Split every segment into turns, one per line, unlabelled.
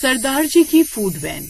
सरदार जी की food van.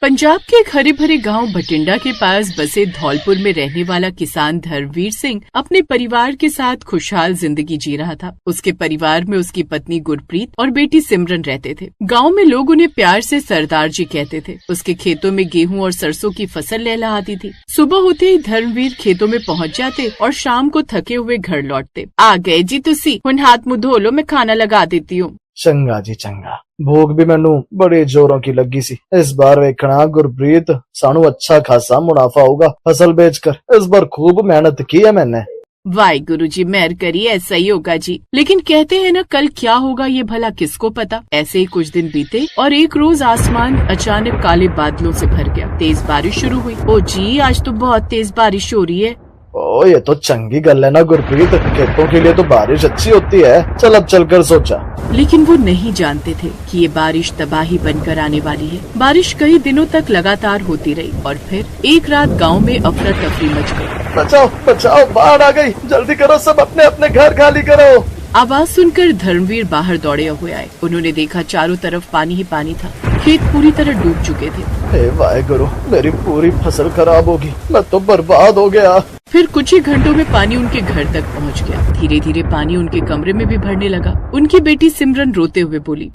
Punjab के एक हरे भरे गांव भटिंडा के पास बसे धौलपुर में रहने वाला किसान धर्मवीर सिंह अपने परिवार के साथ खुशहाल जिंदगी जी रहा था। उसके परिवार में उसकी पत्नी गुरप्रीत और बेटी सिमरन रहते थे। गांव में लोग उन्हें प्यार से सरदार जी कहते थे। उसके खेतों में गेहूं और सरसों की फसल लहलहाती थी। सुबह होते ही धर्मवीर खेतों में पहुंच जाते और शाम को थके हुए घर लौटते। आ गए जी तुसी, हुण हाथ मुंह धो लो, मैं खाना लगा देती हूँ।
चंगा जी चंगा, भूख भी मैनू बड़े जोरों की लगी सी। इस बार वेखना गुरप्रीत, सानू अच्छा खासा मुनाफा होगा फसल बेचकर। इस बार खूब मेहनत की है मैंने।
वाहिगुरु जी मेहर करिए, ऐसा ही होगा जी। लेकिन कहते हैं ना, कल क्या होगा ये भला किसको पता। ऐसे ही कुछ दिन बीते और एक रोज आसमान अचानक काले बादलों से भर गया। तेज बारिश शुरू हुई। ओ जी, आज तो बहुत तेज बारिश हो रही है।
ओ ये तो चंगी गल है ना गुरप्रीत, खेतों के लिए तो बारिश अच्छी होती है। चल अब चलकर सोचा।
लेकिन वो नहीं जानते थे कि ये बारिश तबाही बनकर आने वाली है। बारिश कई दिनों तक लगातार होती रही और फिर एक रात गांव में अफरा तफरी मच गई।
बचाओ बचाओ, बाढ़ आ गई, जल्दी करो, सब अपने अपने घर खाली करो।
आवाज सुनकर धर्मवीर बाहर दौड़े हुए आए। उन्होंने देखा चारों तरफ पानी ही पानी था। खेत पूरी तरह डूब चुके थे।
हे वाहिगुरु, मेरी पूरी फसल खराब होगी, मैं तो बर्बाद हो गया।
फिर कुछ ही घंटों में पानी उनके घर तक पहुंच गया। धीरे धीरे पानी उनके कमरे में भी भरने लगा। उनकी बेटी सिमरन रोते हुए बोली,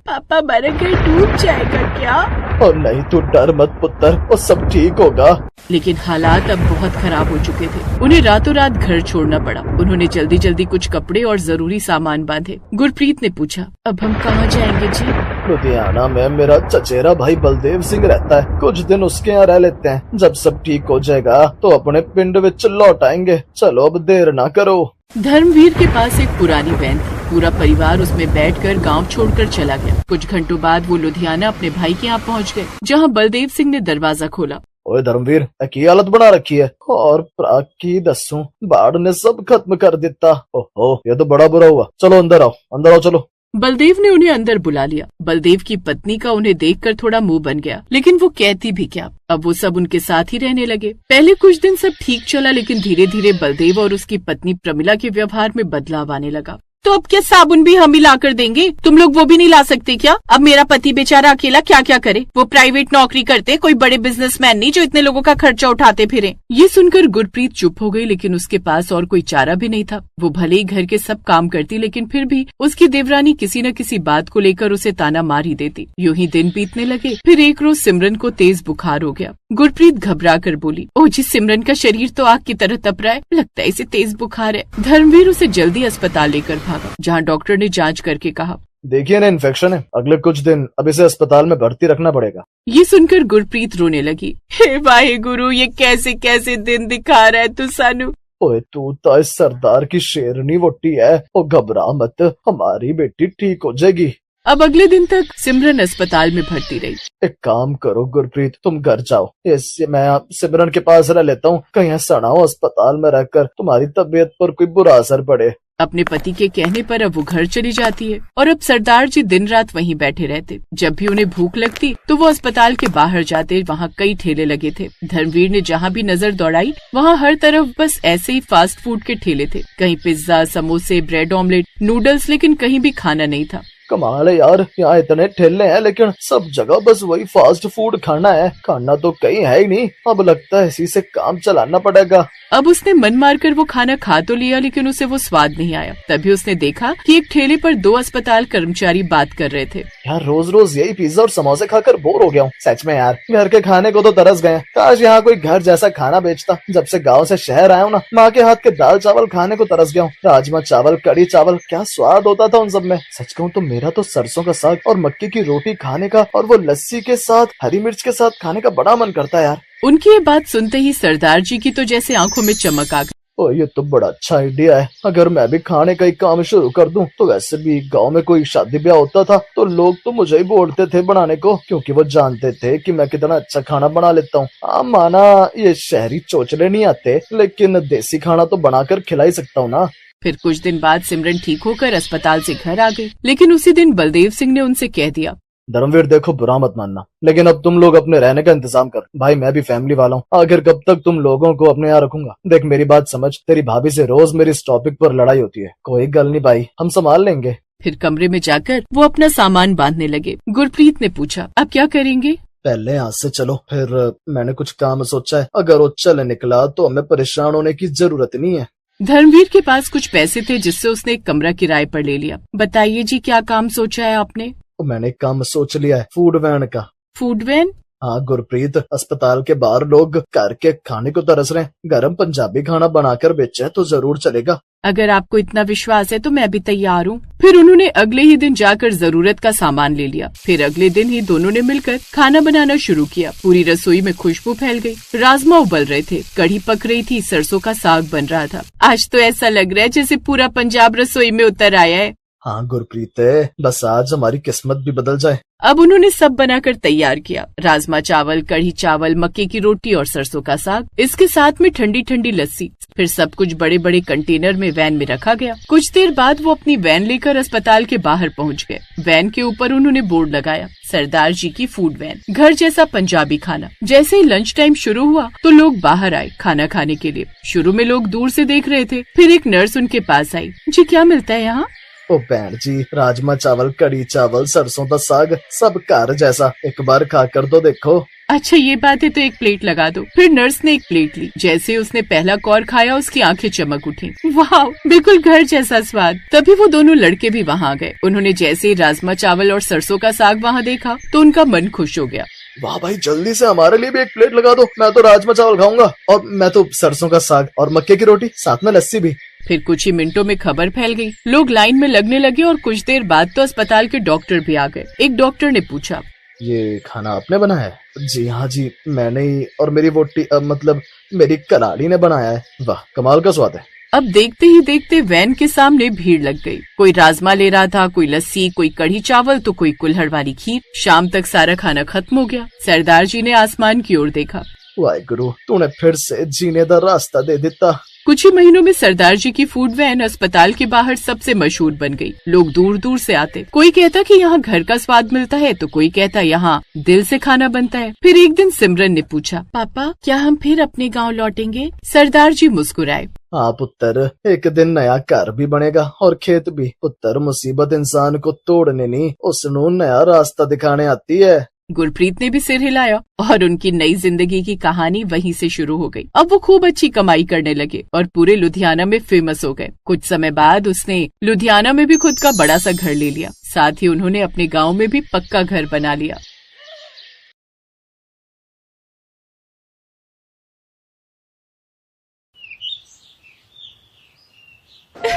पापा मेरा घर डूब जाएगा क्या?
और नहीं, तू डर मत पुत्र, वो सब ठीक होगा।
लेकिन हालात अब बहुत खराब हो चुके थे। उन्हें रातों रात घर छोड़ना पड़ा। उन्होंने जल्दी जल्दी कुछ कपड़े और जरूरी सामान बांधे। गुरप्रीत ने पूछा, अब हम कहाँ जाएंगे जी?
लुधियाना में मेरा चचेरा भाई बलदेव सिंह रहता है, कुछ दिन उसके यहाँ रह लेते हैं। जब सब ठीक हो जाएगा तो अपने पिंड विच लौट आएंगे। चलो अब देर ना करो।
धर्मवीर के पास एक पुरानी वैन थी। पूरा परिवार उसमें बैठकर गांव छोड़कर चला गया। कुछ घंटों बाद वो लुधियाना अपने भाई के यहाँ पहुँच गए, जहाँ बलदेव सिंह ने दरवाजा खोला।
ओए धर्मवीर, की हालत बना रखी है। और प्राग की दसू, बाढ़ ने सब खत्म कर दिता। ओहो, ये तो बड़ा बुरा हुआ। चलो अंदर आओ, अंदर आओ चलो।
बलदेव ने उन्हें अंदर बुला लिया। बलदेव की पत्नी का उन्हें देखकर थोड़ा मुंह बन गया, लेकिन वो कहती भी क्या। अब वो सब उनके साथ ही रहने लगे। पहले कुछ दिन सब ठीक चला, लेकिन धीरे धीरे बलदेव और उसकी पत्नी प्रमिला के व्यवहार में बदलाव आने लगा। तो अब क्या साबुन भी हम ही ला कर देंगे? तुम लोग वो भी नहीं ला सकते क्या? अब मेरा पति बेचारा अकेला क्या क्या करे? वो प्राइवेट नौकरी करते, कोई बड़े बिजनेसमैन नहीं जो इतने लोगों का खर्चा उठाते फिरे। ये सुनकर गुरप्रीत चुप हो गई, लेकिन उसके पास और कोई चारा भी नहीं था। वो भले ही घर के सब काम करती, लेकिन फिर भी उसकी देवरानी किसी न किसी बात को लेकर उसे ताना मार ही देती। यूं ही दिन बीतने लगे। फिर एक रोज सिमरन को तेज बुखार हो गया। गुरप्रीत घबरा कर बोली, ओ जी, सिमरन का शरीर तो आग की तरह तप रहा है, लगता है इसे तेज बुखार है। धर्मवीर उसे जल्दी अस्पताल लेकर भागा, जहाँ डॉक्टर ने जांच करके कहा,
देखिए ना, इन्फेक्शन है, अगले कुछ दिन अब इसे अस्पताल में भर्ती रखना पड़ेगा।
ये सुनकर गुरप्रीत रोने लगी। हे वाहिगुरु, ये कैसे कैसे दिन दिखा रहा है तू सानू।
ओए तू तो इस सरदार की शेरनी वोटी है, ओ घबरा मत, हमारी बेटी ठीक हो जाएगी।
अब अगले दिन तक सिमरन अस्पताल में भर्ती रही।
एक काम करो गुरप्रीत, तुम घर जाओ, इससे मैं सिमरन के पास रह लेता हूँ। कहीं ऐसा ना हो अस्पताल में रहकर तुम्हारी तबीयत पर कोई बुरा असर पड़े।
अपने पति के कहने पर अब वो घर चली जाती है और अब सरदार जी दिन रात वहीं बैठे रहते। जब भी उन्हें भूख लगती तो वो अस्पताल के बाहर जाते। वहाँ कई ठेले लगे थे। धर्मवीर ने जहाँ भी नजर दौड़ाई, वहाँ हर तरफ बस ऐसे ही फास्ट फूड के ठेले थे। कहीं पिज्जा, समोसे, ब्रेड ऑमलेट, नूडल्स, लेकिन कहीं भी खाना नहीं था।
कमाल है यार, यहाँ इतने ठेले हैं लेकिन सब जगह बस वही फास्ट फूड खाना है। खाना तो कहीं है ही नहीं। अब लगता है इसी से काम चलाना पड़ेगा।
अब उसने मन मारकर वो खाना खा तो लिया, लेकिन उसे वो स्वाद नहीं आया। तभी उसने देखा कि एक ठेले पर 2 अस्पताल कर्मचारी बात कर रहे थे।
यार रोज रोज यही पिज्जा और समोसे खाकर बोर हो गया हूँ। सच में यार, घर के खाने को तो तरस गए। काश यहाँ कोई घर जैसा खाना बेचता। जब से गाँव से शहर आया हूँ ना, माँ के हाथ के दाल चावल खाने को तरस गया हूँ। राजमा चावल, कड़ी चावल, क्या स्वाद होता था उन सब में। सच कहूँ तो मेरा तो सरसों का साग और मक्की की रोटी खाने का और वो लस्सी के साथ हरी मिर्च के साथ खाने का बड़ा मन करता है यार।
उनकी ये बात सुनते ही सरदार जी की तो जैसे आंखों में चमक आ गई।
ओ ये तो बड़ा अच्छा आइडिया है। अगर मैं भी खाने का ही काम शुरू कर दूं तो वैसे भी गांव में कोई शादी ब्याह होता था तो लोग तो मुझे ही बोलते थे बनाने को, क्योंकि वो जानते थे कि मैं कितना अच्छा खाना बना लेता हूँ। हाँ माना ये शहरी चोचले नहीं आते, लेकिन देसी खाना तो बनाकर खिला ही सकता हूँ ना।
फिर कुछ दिन बाद सिमरन ठीक होकर अस्पताल से घर आ गई। लेकिन उसी दिन बलदेव सिंह ने उनसे कह दिया,
धर्मवीर देखो, बुरा मत मानना, लेकिन अब तुम लोग अपने रहने का इंतजाम कर। भाई मैं भी फैमिली वाला हूँ, आखिर कब तक तुम लोगों को अपने यहाँ रखूंगा। देख मेरी बात समझ, तेरी भाभी से रोज मेरी इस टॉपिक पर लड़ाई होती है। कोई गल नहीं भाई, हम संभाल लेंगे।
फिर कमरे में जाकर वो अपना सामान बांधने लगे। गुरप्रीत ने पूछा, अब क्या करेंगे?
पहले यहाँ से चलो, फिर मैंने कुछ काम सोचा है। अगर वो चल निकला तो हमें परेशान होने की जरूरत नहीं है।
धर्मवीर के पास कुछ पैसे थे जिससे उसने एक कमरा किराए पर ले लिया। बताइए जी, क्या काम सोचा है आपने?
मैंने एक काम सोच लिया है, फूड वैन का।
Food van?
हाँ गुरप्रीत, अस्पताल के बाहर लोग घर के खाने को तरस रहे हैं, गरम पंजाबी खाना बनाकर बेचे तो जरूर चलेगा।
अगर आपको इतना विश्वास है तो मैं भी तैयार हूँ। फिर उन्होंने अगले ही दिन जाकर जरूरत का सामान ले लिया। फिर अगले दिन ही दोनों ने मिलकर खाना बनाना शुरू किया। पूरी रसोई में खुशबू फैल गई। राजमा उबल रहे थे, कढ़ी पक रही थी, सरसों का साग बन रहा था। आज तो ऐसा लग रहा है जैसे पूरा पंजाब रसोई में उतर आया है।
हाँ गुरप्रीत, बस आज हमारी किस्मत भी बदल जाए।
अब उन्होंने सब बनाकर तैयार किया। राजमा चावल, कढ़ी चावल, मक्के की रोटी और सरसों का साग, इसके साथ में ठंडी ठंडी लस्सी। फिर सब कुछ बड़े बड़े कंटेनर में वैन में रखा गया। कुछ देर बाद वो अपनी वैन लेकर अस्पताल के बाहर पहुंच गए। वैन के ऊपर उन्होंने बोर्ड लगाया, सरदार जी की फूड वैन, घर जैसा पंजाबी खाना। जैसे ही लंच टाइम शुरू हुआ तो लोग बाहर आए खाना खाने के लिए। शुरू में लोग दूर से देख रहे थे, फिर एक नर्स उनके पास आई। जी, क्या मिलता है यहाँ?
ओ बहन जी, राजमा चावल, कढ़ी चावल, सरसों का साग, सब घर जैसा। एक बार खा कर तो देखो।
अच्छा ये बात है तो एक प्लेट लगा दो। फिर नर्स ने एक प्लेट ली। जैसे ही उसने पहला कौर खाया उसकी आंखें चमक उठी। वाह, बिल्कुल घर जैसा स्वाद। तभी वो दोनों लड़के भी वहाँ आ गए। उन्होंने जैसे ही राजमा चावल और सरसों का साग वहाँ देखा तो उनका मन खुश हो गया।
वाह भाई, जल्दी से हमारे लिए भी एक प्लेट लगा दो। मैं तो राजमा चावल खाऊंगा और मैं तो सरसों का साग और मक्के की रोटी, साथ में लस्सी भी।
फिर कुछ ही मिनटों में खबर फैल गई। लोग लाइन में लगने लगे और कुछ देर बाद तो अस्पताल के डॉक्टर भी आ गए। एक डॉक्टर ने पूछा,
ये खाना आपने बनाया है? जी हाँ जी, मैंने ही और मेरी वोटी मतलब मेरी कलाड़ी ने बनाया है। वाह, कमाल का स्वाद है।
अब देखते ही देखते वैन के सामने भीड़ लग गई। कोई राजमा ले रहा था, कोई लस्सी, कोई कढ़ी चावल तो कोई कुल्हड़ वाली खीर। शाम तक सारा खाना खत्म हो गया। सरदार जी ने आसमान की ओर देखा।
वाहिगुरु, तूने फिर से जीने का रास्ता दे दिता।
कुछ ही महीनों में सरदार जी की फूड वैन अस्पताल के बाहर सबसे मशहूर बन गई। लोग दूर दूर से आते। कोई कहता कि यहाँ घर का स्वाद मिलता है तो कोई कहता यहाँ दिल से खाना बनता है। फिर एक दिन सिमरन ने पूछा, पापा क्या हम फिर अपने गांव लौटेंगे? सरदार जी मुस्कुराए।
हाँ पुत्र, एक दिन नया घर भी बनेगा और खेत भी। पुत्र, मुसीबत इंसान को तोड़ने नहीं, उसनों नया रास्ता दिखाने आती है।
गुरप्रीत ने भी सिर हिलाया और उनकी नई जिंदगी की कहानी वहीं से शुरू हो गई। अब वो खूब अच्छी कमाई करने लगे और पूरे लुधियाना में फेमस हो गए। कुछ समय बाद उसने लुधियाना में भी खुद का बड़ा सा घर ले लिया। साथ ही उन्होंने अपने गांव में भी पक्का घर बना लिया।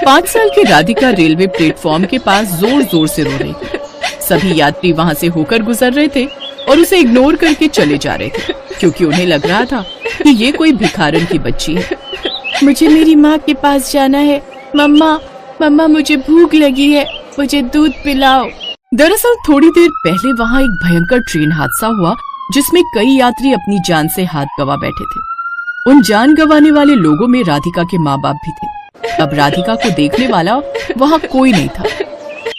पाँच साल की राधिका रेलवे प्लेटफॉर्म के पास जोर जोर से रो रही थी। सभी यात्री वहाँ से होकर गुजर रहे थे और उसे इग्नोर करके चले जा रहे थे, क्योंकि उन्हें लग रहा था कि ये कोई भिखारन की बच्ची है। मुझे मेरी माँ के पास जाना है। मम्मा, मम्मा मुझे भूख लगी है, मुझे दूध पिलाओ। दरअसल थोड़ी देर पहले वहाँ एक भयंकर ट्रेन हादसा हुआ जिसमें कई यात्री अपनी जान से हाथ गंवा बैठे थे। उन जान गंवाने वाले लोगों में राधिका के माँ बाप भी थे। अब राधिका को देखने वाला वहाँ कोई नहीं था।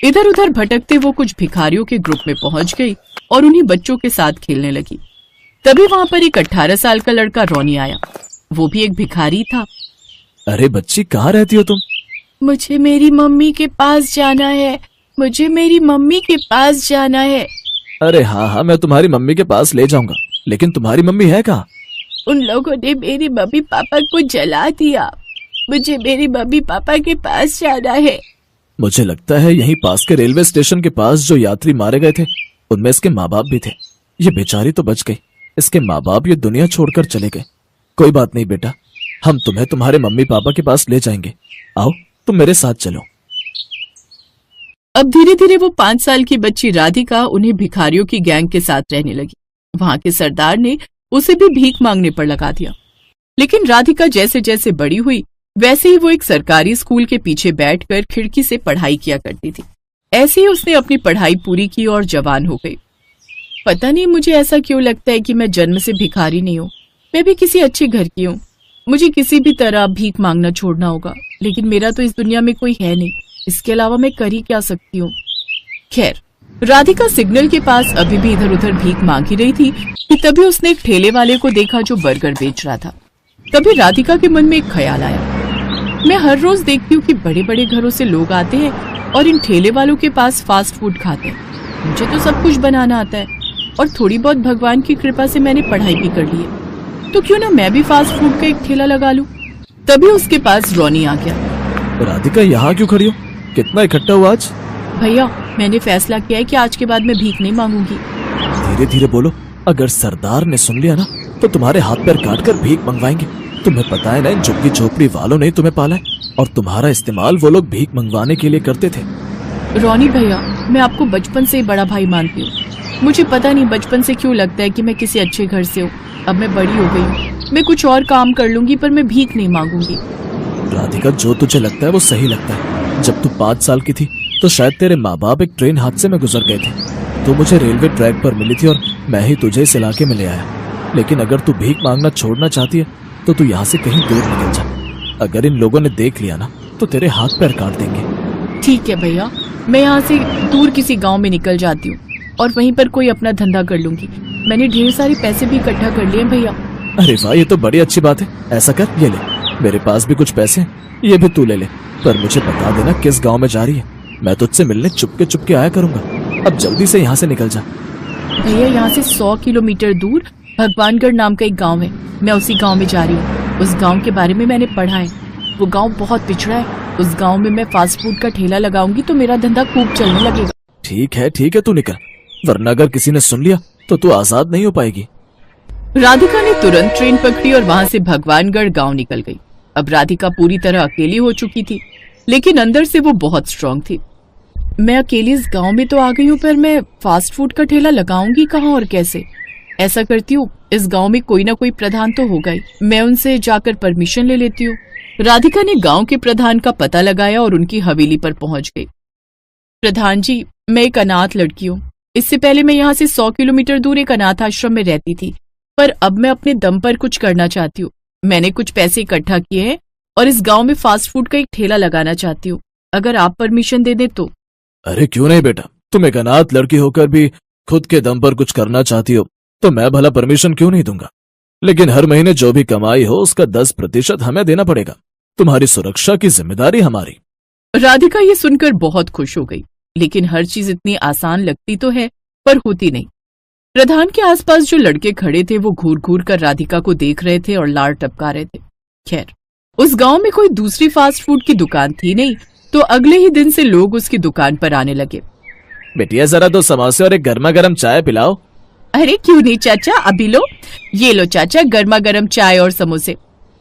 इधर उधर भटकते वो कुछ भिखारियों के ग्रुप में पहुंच गई और उन्हीं बच्चों के साथ खेलने लगी। तभी वहाँ पर एक 18 साल का लड़का रोनी आया। वो भी एक भिखारी था।
अरे बच्ची, कहाँ रहती हो तुम?
मुझे मेरी मम्मी के पास जाना है, मुझे मेरी मम्मी के पास जाना है।
अरे हाँ, मैं तुम्हारी मम्मी के पास ले जाऊंगा, लेकिन तुम्हारी मम्मी है कहाँ?
उन लोगों ने मेरी मम्मी पापा को जला दिया। मुझे मेरी मम्मी पापा के पास जाना है।
मुझे लगता है यहीं पास के रेलवे स्टेशन के पास जो यात्री मारे गए थे उनमें इसके माँ बाप भी थे। ये बेचारी तो बच गई, इसके माँ बाप ये दुनिया छोड़कर चले गए। कोई बात नहीं बेटा, हम तुम्हें तुम्हारे मम्मी पापा के पास ले जाएंगे। आओ तुम मेरे साथ चलो।
अब धीरे धीरे वो 5 साल की बच्ची राधिका उन्हें भिखारियों की गैंग के साथ रहने लगी। वहां के सरदार ने उसे भी भीख मांगने पर लगा दिया। लेकिन राधिका जैसे जैसे बड़ी हुई वैसे ही वो एक सरकारी स्कूल के पीछे बैठकर खिड़की से पढ़ाई किया करती थी। ऐसे ही उसने अपनी पढ़ाई पूरी की और जवान हो गई। पता नहीं मुझे ऐसा क्यों लगता है कि मैं जन्म से भिखारी नहीं हूँ, मैं भी किसी अच्छे घर की हूँ। मुझे किसी भी तरह भीख मांगना छोड़ना होगा, लेकिन मेरा तो इस दुनिया में कोई है नहीं। इसके अलावा मैं कर ही क्या सकती हूँ। खैर, राधिका सिग्नल के पास अभी भी इधर उधर भीख मांग ही रही थी कि तभी उसने एक ठेले वाले को देखा जो बर्गर बेच रहा था। तभी राधिका के मन में एक ख्याल आया। मैं हर रोज देखती हूँ कि बड़े बड़े घरों से लोग आते हैं और इन ठेले वालों के पास फास्ट फूड खाते हैं। मुझे तो सब कुछ बनाना आता है और थोड़ी बहुत भगवान की कृपा से मैंने पढ़ाई भी कर ली है, तो क्यों ना मैं भी फास्ट फूड का एक ठेला लगा लूं। तभी उसके पास रोनी आ गया।
राधिका यहाँ क्यों खड़ी हो? कितना इकट्ठा हुआ आज?
भैया, मैंने फैसला किया है कि आज के बाद मैं भीख नहीं मांगूंगी।
धीरे धीरे बोलो, अगर सरदार ने सुन लिया ना तो तुम्हारे हाथ पैर काट कर भीख मंगवाएंगे। तुम्हें पता है ना, इन झुग्गी झोपड़ी वालों ने तुम्हें पाला है और तुम्हारा इस्तेमाल वो लोग भीख मंगवाने के लिए करते थे।
रोनी भैया, मैं आपको बचपन से ही बड़ा भाई मानती हूँ। मुझे पता नहीं बचपन से क्यों लगता है कि मैं किसी अच्छे घर से हूँ। अब मैं बड़ी हो गई हूँ, मैं कुछ और काम कर लूंगी पर मैं भीख नहीं मांगूंगी।
राधिका, जो तुझे लगता है वो सही लगता है। जब तू 5 साल की थी तो शायद तेरे माँ बाप एक ट्रेन हादसे में गुजर गए थे। तो मुझे रेलवे ट्रैक पर मिली थी और मैं ही तुझे इस इलाके में ले आया। लेकिन अगर तू भीख मांगना छोड़ना चाहती है तो तू यहाँ से कहीं दूर निकल जा। अगर इन लोगों ने देख लिया ना तो तेरे हाथ पैर काट देंगे।
ठीक है भैया, मैं यहाँ से दूर किसी गांव में निकल जाती हूँ और वहीं पर कोई अपना धंधा कर लूंगी। मैंने ढेर सारे पैसे भी इकट्ठा कर लिए भैया।
अरे वाह, ये तो बड़ी अच्छी बात है। ऐसा कर, ये ले, मेरे पास भी कुछ पैसे हैं, ये भी तू ले ले। पर मुझे बता देना किस गांव में जा रही है। मैं तुझसे मिलने चुपके चुपके आया करूंगा। अब जल्दी से यहाँ से निकल जा।
भैया, यहाँ से 100 किलोमीटर दूर भगवानगढ़ नाम का एक गांव है। मैं उसी गांव में जा रही हूँ। उस गांव के बारे में मैंने पढ़ा है। वो गांव बहुत पिछड़ा है। उस गांव में मैं फास्ट फूड का ठेला लगाऊंगी तो मेरा धंधा खूब चलने लगेगा।
ठीक है, तू निकल, वरना अगर किसी ने सुन लिया तो तू आजाद नहीं हो पाएगी।
राधिका ने तुरंत ट्रेन पकड़ी और वहाँ से भगवानगढ़ गांव निकल गई। अब राधिका पूरी तरह अकेली हो चुकी थी, लेकिन अंदर से वो बहुत स्ट्रांग थी। मैं अकेली इस गांव में तो आ गई हूँ, पर मैं फास्ट फूड का ठेला लगाऊंगी कहाँ और कैसे? ऐसा करती हूँ, इस गांव में कोई ना कोई प्रधान तो होगा ही। मैं उनसे जाकर परमिशन ले लेती हूँ। राधिका ने गांव के प्रधान का पता लगाया और उनकी हवेली पर पहुंच गई। प्रधान जी, मैं एक अनाथ लड़की हूँ। इससे पहले मैं यहाँ से 100 किलोमीटर दूर एक अनाथ आश्रम में रहती थी, पर अब मैं अपने दम पर कुछ करना चाहती हूँ। मैंने कुछ पैसे इकट्ठा किए हैं और इस गांव में फास्ट फूड का एक ठेला लगाना चाहती हूँ। अगर आप परमिशन दे दें तो।
अरे क्यों नहीं बेटा, तुम एक अनाथ लड़की होकर भी खुद के दम पर कुछ करना चाहती हो तो मैं भला परमिशन क्यों नहीं दूंगा। लेकिन हर महीने जो भी कमाई हो उसका 10% हमें देना पड़ेगा। तुम्हारी सुरक्षा की जिम्मेदारी हमारी।
राधिका ये सुनकर बहुत खुश हो गई, लेकिन हर चीज इतनी आसान लगती तो है पर होती नहीं। प्रधान के आसपास जो लड़के खड़े थे वो घूर घूर कर राधिका को देख रहे थे और लार टपका रहे थे। खैर, उस गांव में कोई दूसरी फास्ट फूड की दुकान थी नहीं, तो अगले ही दिन से लोग उसकी दुकान पर आने लगे।
बेटिया, जरा 2 समोसे और एक गर्मा गर्म चाय पिलाओ।
अरे क्यों नहीं चाचा, अभी लो। ये लो चाचा, गर्मा गर्म चाय और समोसे।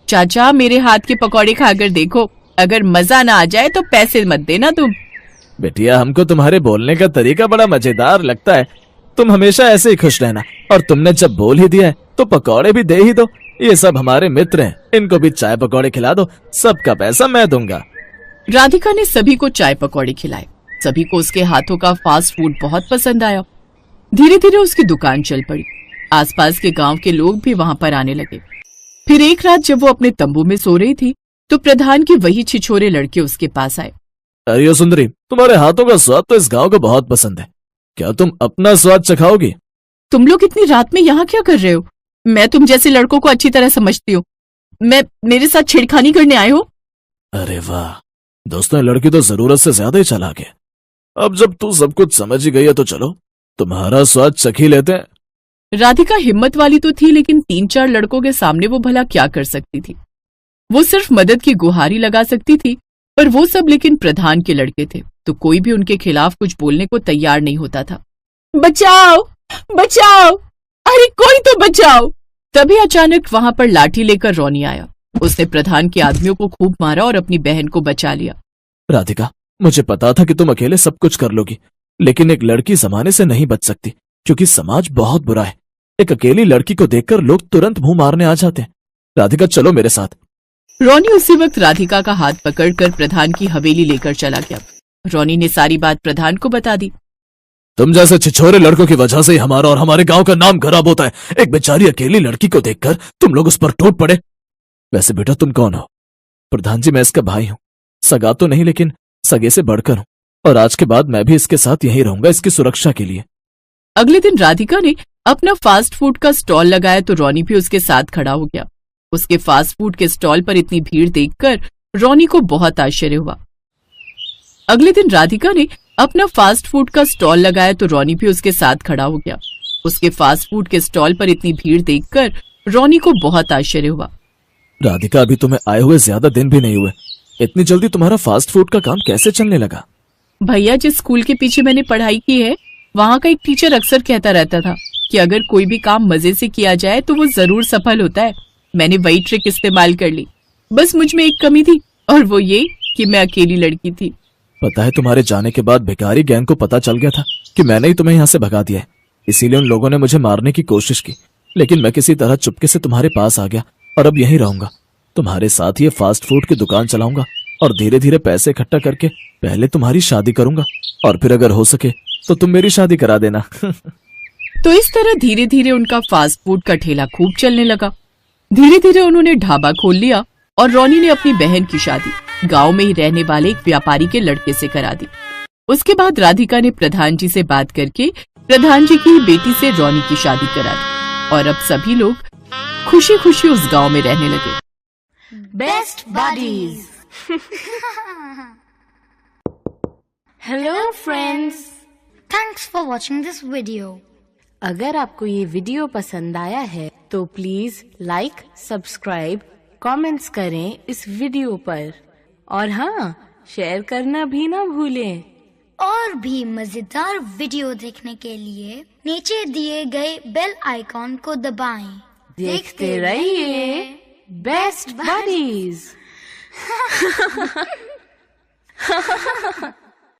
चाचा, मेरे हाथ के पकौड़े खाकर देखो, अगर मजा ना आ जाए तो पैसे मत देना तुम।
बेटिया, हमको तुम्हारे बोलने का तरीका बड़ा मजेदार लगता है। तुम हमेशा ऐसे ही खुश रहना, और तुमने जब बोल ही दिया है तो पकौड़े भी दे ही दो। ये सब हमारे मित्र हैं, इनको भी चाय पकौड़े खिला दो, सबका पैसा मैं दूंगा।
राधिका ने सभी को चाय पकौड़े खिलाए। सभी को उसके हाथों का फास्ट फूड बहुत पसंद आया। धीरे धीरे उसकी दुकान चल पड़ी। आसपास के गांव के लोग भी वहां पर आने लगे। फिर एक रात जब वो अपने तंबू में सो रही थी तो प्रधान के वही छिछोरे लड़के उसके पास आए।
अरे सुंदरी, तुम्हारे हाथों का स्वाद तो इस गांव को बहुत पसंद है, क्या तुम अपना स्वाद चखाओगी?
तुम लोग इतनी रात में यहाँ क्या कर रहे हो? मैं तुम जैसे लड़कों को अच्छी तरह समझती हूँ। मेरे साथ छेड़खानी करने आए हो?
अरे वाह दोस्तों, लड़की तो जरूरत से ज्यादा ही चालाक है। अब जब तू सब कुछ समझ ही गई है तो चलो तुम्हारा स्वाद चखी लेते हैं।
राधिका हिम्मत वाली तो थी, लेकिन 3-4 लड़कों के सामने वो भला क्या कर सकती थी? वो सिर्फ मदद की गुहारी लगा सकती थी, पर वो सब लेकिन प्रधान के लड़के थे, तो कोई भी उनके खिलाफ कुछ बोलने को तैयार नहीं होता था। बचाओ बचाओ, अरे कोई तो बचाओ। तभी अचानक वहां पर लाठी लेकर रोनी आया। उसने प्रधान के आदमियों को खूब मारा और अपनी बहन को बचा लिया।
राधिका, मुझे पता था कि तुम अकेले सब कुछ कर लोगी, लेकिन एक लड़की जमाने से नहीं बच सकती, क्योंकि समाज बहुत बुरा है। एक अकेली लड़की को देखकर लोग तुरंत मुंह मारने आ जाते हैं। राधिका, चलो मेरे साथ।
रोनी उसी वक्त राधिका का हाथ पकड़कर प्रधान की हवेली लेकर चला गया। रोनी ने सारी बात प्रधान को बता दी।
तुम जैसे छिछोरे लड़कों की वजह से ही हमारा और हमारे गांव का नाम खराब होता है। एक बेचारी अकेली लड़की को देखकर तुम लोग उस पर टूट पड़े। वैसे बेटा, तुम कौन हो? प्रधान जी, मैं इसका भाई हूँ। सगा तो नहीं, लेकिन सगे से बढ़कर हूँ, और आज के बाद मैं भी इसके साथ यहीं रहूंगा, इसकी सुरक्षा के लिए।
अगले दिन राधिका ने अपना फास्ट फूड का स्टॉल लगाया तो रोनी भी उसके साथ खड़ा हो गया। उसके फास्ट फूड के स्टॉल पर इतनी भीड़ देखकर रोनी को बहुत आश्चर्य हुआ। अगले दिन राधिका ने अपना फास्ट फूड का स्टॉल लगाया तो रोनी भी उसके साथ खड़ा हो गया। उसके फास्ट फूड के स्टॉल पर इतनी भीड़ देखकर रोनी को बहुत आश्चर्य हुआ।
राधिका, अभी तुम्हें आए हुए ज्यादा दिन भी नहीं हुए, इतनी जल्दी तुम्हारा फास्ट फूड का काम कैसे चलने लगा?
भैया, जिस स्कूल के पीछे मैंने पढ़ाई की है वहाँ का एक टीचर अक्सर कहता रहता था कि अगर कोई भी काम मजे से किया जाए तो वो जरूर सफल होता है। मैंने वही ट्रिक इस्तेमाल कर ली। बस मुझ में एक कमी थी और वो ये कि मैं अकेली लड़की थी।
पता है, तुम्हारे जाने के बाद भिखारी गैंग को पता चल गया था कि मैंने ही तुम्हें यहाँ से भगा दिया है। इसीलिए उन लोगों ने मुझे मारने की कोशिश की, लेकिन मैं किसी तरह चुपके से तुम्हारे पास आ गया और अब यहीं रहूंगा। तुम्हारे साथ ही फास्ट फूड की दुकान चलाऊंगा और धीरे धीरे पैसे इकट्ठा करके पहले तुम्हारी शादी करूंगा और फिर अगर हो सके तो तुम मेरी शादी करा देना।
तो इस तरह धीरे धीरे उनका फास्ट फूड का ठेला खूब चलने लगा। धीरे धीरे उन्होंने ढाबा खोल लिया और रोनी ने अपनी बहन की शादी गांव में ही रहने वाले एक व्यापारी के लड़के से करा दी। उसके बाद राधिका ने प्रधान जी से बात करके प्रधान जी की बेटी से रोनी की शादी करा दी और अब सभी लोग खुशी खुशी उस गांव में रहने लगे।
Best buddies. Hello friends.
Thanks for watching this video.
अगर आपको ये वीडियो पसंद आया है तो प्लीज लाइक, सब्सक्राइब, कमेंट्स करें इस वीडियो पर और हाँ, शेयर करना भी ना भूलें।
और भी मजेदार वीडियो देखने के लिए नीचे दिए गए बेल आइकॉन को दबाएं।
देखते रहिए बेस्ट बडीज।